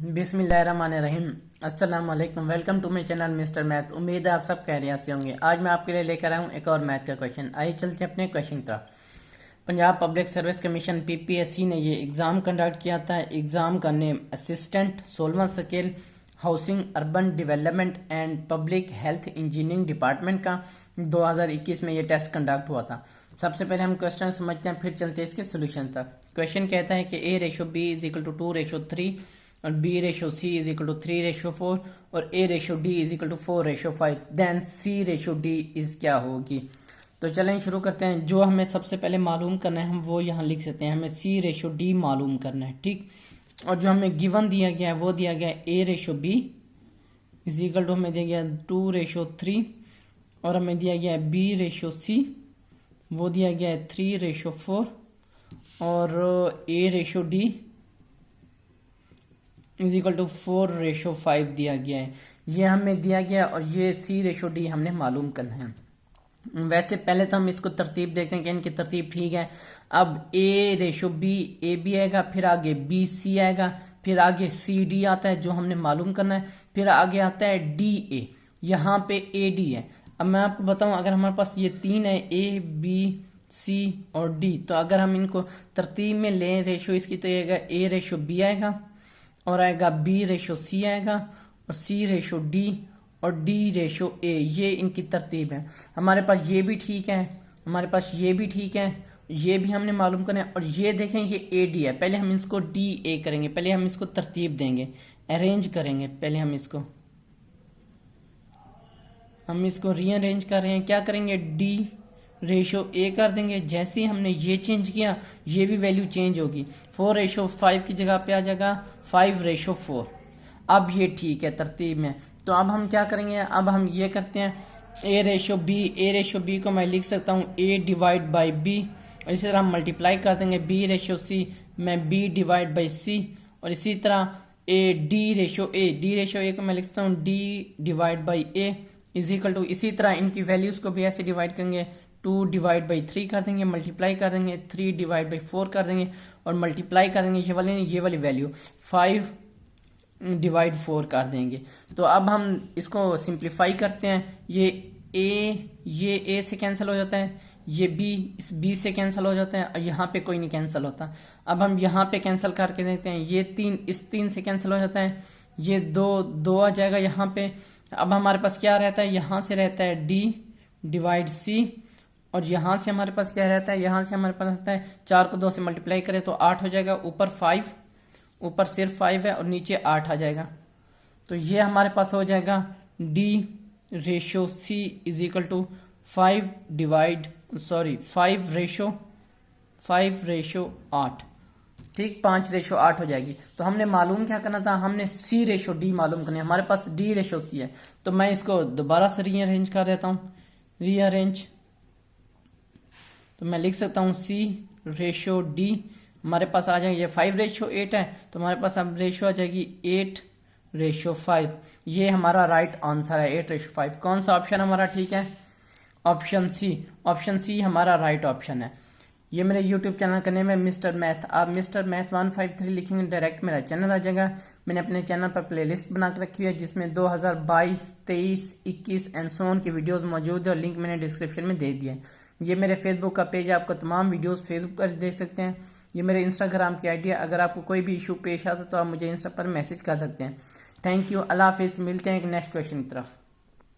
बिस्मिल्लाहिर्रहमानिर्रहीम। अस्सलाम वालेकुम। Welcome to my channel mister math. उम्मीद है आप सब खैरियत से होंगे। आज मैं आपके लिए लेकर आया हूँ एक और मैथ का क्वेश्चन। आइए चलते हैं अपने क्वेश्चन की तरफ। Punjab public service commission PPSC ने ये एग्ज़ाम कंडक्ट किया था। एग्ज़ाम का नेम असिस्टेंट 16वां scale housing urban development and public health engineering department का 2021 में ये टेस्ट कंडक्ट हुआ था। सबसे पहले हम क्वेश्चन समझते हैं, फिर चलते हैं इसके सोल्यूशन तक। क्वेश्चन कहता है कि A/B = 2/3 और B/C = 3/4 और A/D = 4/5, देन C/D इज क्या होगी। तो चलें शुरू करते हैं। जो हमें सबसे पहले मालूम करना है हम वो यहाँ लिख सकते हैं। हमें C/D मालूम करना है, ठीक। और जो हमें गिवन दिया गया है वो दिया गया है A/B = हमें दिया गया 2/3 और हमें दिया गया है B/C वो दिया गया है 3/4 और A/D = 4/5 दिया गया है। ये हमें दिया गया और ये C/D हमने मालूम करना है। वैसे पहले तो हम इसको तरतीब देखते हैं कि इनकी तरतीब ठीक है। अब A/B AB आएगा, फिर आगे BC आएगा, फिर आगे CD आता है जो हमने मालूम करना है, फिर आगे आता है DA, यहाँ पे AD है। अब मैं आपको बताऊं, अगर हमारे पास ये तीन है A/B/C और D, तो अगर हम इनको तरतीब में लें रेशो इसकी, तो ये आएगा A/B आएगा और आएगा B/C आएगा और C/D और D/A। ये इनकी तरतीब है। हमारे पास ये भी ठीक है, हमारे पास ये भी ठीक है, ये भी हमने मालूम करना है। और ये देखें ये AD है। पहले हम इसको DA करेंगे, पहले हम इसको तरतीब देंगे, अरेंज करेंगे। पहले हम इसको रीअरेंज कर रहे हैं। क्या करेंगे, D/A कर देंगे। जैसे ही हमने ये चेंज किया ये भी वैल्यू चेंज होगी, 4/5 की जगह पे आ जाएगा 5/4। अब ये ठीक है तरतीब में। तो अब हम क्या करेंगे, अब हम ये करते हैं A/B को मैं लिख सकता हूँ A/B और इसी तरह हम मल्टीप्लाई कर देंगे B/C में B/C और इसी तरह D/A को मैं लिख सकता हूँ D/A = इसी तरह इनकी वैल्यूज को भी ऐसे डिवाइड करेंगे, 2/3 कर देंगे, मल्टीप्लाई कर देंगे 3/4 कर देंगे और मल्टीप्लाई कर देंगे ये वाली वैल्यू 5/4 कर देंगे। तो अब हम इसको सिंप्लीफाई करते हैं। ये A से कैंसिल हो जाता है, ये B इस B से कैंसिल हो जाता है और यहाँ पे कोई नहीं कैंसिल होता। अब हम यहाँ पे कैंसिल करके देखते हैं। ये 3 इस 3 से कैंसिल हो जाता है, ये 2 आ जाएगा यहाँ पे। अब हमारे पास क्या रहता है, यहाँ से रहता है D/C और यहाँ से हमारे पास क्या रहता है, यहाँ से हमारे पास रहता है 4 को 2 से मल्टीप्लाई करें तो 8 हो जाएगा। ऊपर सिर्फ 5 है और नीचे 8 आ जाएगा। तो ये हमारे पास हो जाएगा D/C = 5/8, ठीक, 5/8 हो जाएगी। तो हमने मालूम क्या करना था, हमने C/D मालूम करना है। हमारे पास D/C है तो मैं इसको दोबारा से रीअरेंज कर देता हूँ। तो मैं लिख सकता हूँ C/D हमारे पास आ जाएगी, ये 5/8 है तो हमारे पास अब रेशो आ जाएगी 8/5। ये हमारा राइट आंसर है 8/5। कौन सा ऑप्शन हमारा ठीक है, ऑप्शन सी हमारा राइट ऑप्शन है। ये मेरे YouTube चैनल का नेम है मिस्टर मैथ। आप मिस्टर मैथ 153 लिखेंगे डायरेक्ट मेरा चैनल आ जाएगा। मैंने अपने चैनल पर प्लेलिस्ट बना के रखी है जिसमें 2022, 23, 21 एंड सो ऑन की वीडियोस मौजूद है और लिंक मैंने डिस्क्रिप्शन में दे दिया है। ये मेरे फेसबुक का पेज है, आपको तमाम वीडियोस फेसबुक पर देख सकते हैं। ये मेरे इंस्टाग्राम की आईडी है। अगर आपको कोई भी इशू पेश आता तो आप मुझे इंस्टा पर मैसेज कर सकते हैं। थैंक यू, अल्लाह हाफिज़। मिलते हैं एक नेक्स्ट क्वेश्चन की तरफ।